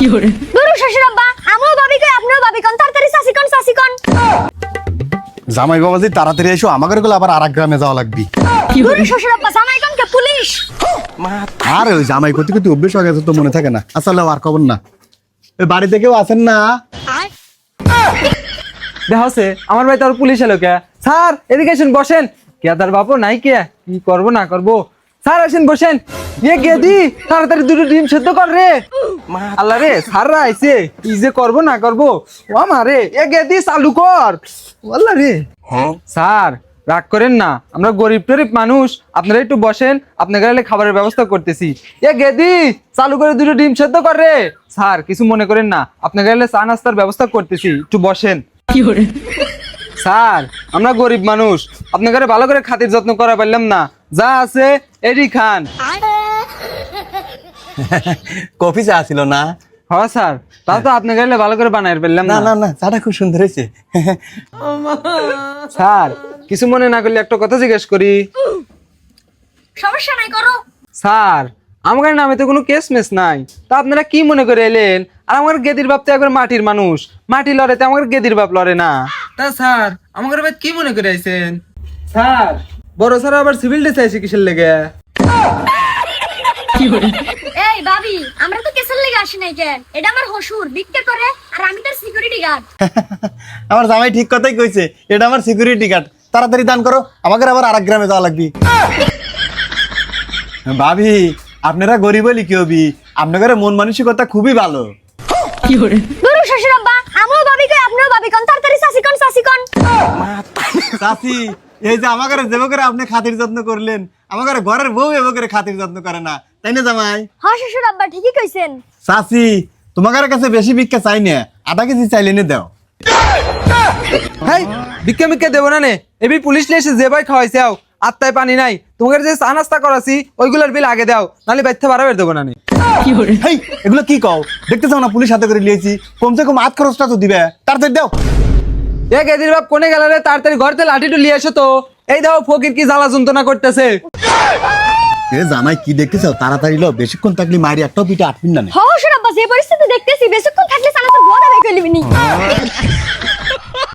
দুরু শ্বশুর আব্বা আমিও ভাবি কই আপনিও ভাবি কোন তাড়াতাড়ি চাচি কোন জামাই বাবাজি তাড়াতাড়ি এসো, আমাদের গুলো আবার আরেক গ্রামে যাওয়া লাগবে। দুরু শ্বশুর আব্বা জামাই কোন কে পুলিশ আর ওই জামাই কতি কতি অভ্যেস হয়ে গেছে তো মনে থাকে না। আসলে আর খবর না, ওই বাড়িতে কেউ আছেন না? দেখাচ্ছে আমার ভাই তোর পুলিশ এলো কে? স্যার এদিকে এসেন বসেন। কে তার বাপু নাই কে? কি করবো না করবো? স্যার আসেন বসেন। ইয়ে গেদি তাড়াতাড়ি দুটো ডিম সেদ্ধ কর রে। আল্লাহ রে স্যাররা আইছে, কি যে করবো না করবো। ও আমারে এ গেদি চালু কর। আল্লাহ রে স্যার রাগ করেন না, আমরা গরিব টরিব মানুষ, আপনারা একটু বসেন, আপনাদের গেলে খাবারের ব্যবস্থা করতেছি। এ গেদি চালু করে দুটো ডিম সেদ্ধ কর রে। স্যার কিছু মনে করেন না, আপনাদের গেলে চা নাস্তার ব্যবস্থা করতেছি, একটু বসেন। স্যার আমরা গরিব মানুষ, আপনাকে ভালো করে খাতির যত্ন করা পারলাম না, যা আছে এডি খান। কফি চা ছিল না? হ্যাঁ স্যার, তাও তো আপনাকে গেলে ভালো করে বানাই পারলাম না না। না না, চাটা খুব সুন্দর হয়েছে। স্যার কিছু মনে না করলে একটা কথা জিজ্ঞেস করি। সমস্যা নাই করো স্যার আমার নামে তো কোনো কেস মেস নাই, তা আপনারা কি মনে করে এলেন? আর আমার গেদির বাপ তো একবার মাটির মানুষ, মাটি লড়ে, তো আমার গেদির বাপ লড়ে না। তা স্যার আমার বাপ কি মনে করে আইছেন? স্যার বড় স্যার আবার সিভিল ডিফেন্স আইছে কিসের লেগে? এই ভাবি আমরা তো কেসের লেগে আসি নাই কেন, এটা আমার হশুর ভিক্ষা করে আর আমি তার সিকিউরিটি গার্ড। আমার জামাই ঠিক কথাই কইছে, এটা আমার সিকিউরিটি গার্ড। তাড়াতাড়ি দান করো, আমাদের আবার আরেক গ্রামে যাওয়া লাগবে। ভাবি আপনারা গরিব হলি কি হবি, আপনাদের মন মানসিকতা খুবই ভালো। দুরু শ্বশুর আব্বা আমিও ভাবি কই আপনিও ভাবি কোন তাড়াতাড়ি চাচি কোন চাচি এই যে আমাদের যেভাবে করে আপনি খাতির যত্ন করলেন, আমাদের ঘরের বউ এভাবে করে খাতির যত্ন করে না, তাই না জামাই? হ্যাঁ শ্বশুর আব্বা ঠিকই কইছেন। চাচি তোমাদের কাছে বেশি ভিক্ষা চাই না, আধা কেজি চাইলে নে দাও। হেই ভিক্ষা মিক্ষা দেবো না নে, এবি পুলিশ এসে যে ভাই খাওয়াইছে আও, আত্মায় পানি নাই, তোমাদের যে চা নাস্তা করাছি ওইগুলোর বিল আগে দাও, নাহলে বাইতে বাড়াবে দেবো না নে। হেই এগুলো কি কও? দেখতে চাও না পুলিশ হাতে করে লিয়েছি, কমসে কম আধ খরচটা তো দিবে, তাড়াতাড়ি দাও। এ গেদির বাপ কোনে গেল রে? তাড়াতাড়ি ঘর থেকে লাঠিটু লিয়ে এসো তো। এই দাও ফকির কি জ্বালা যন্ত্রণা করতেছে। এ জামাই কি দেখতে চাও? তাড়াতাড়ি লো, বেশিক্ষণ থাকলে মারি একটাও পিঠে আটবিন না। হ্যাঁ শ্বশুর আব্বা যে পরিস্থিতি দেখতেছি বেশিক্ষণ থাকলে সানাসুর বড় হয়ে গেলিবনি।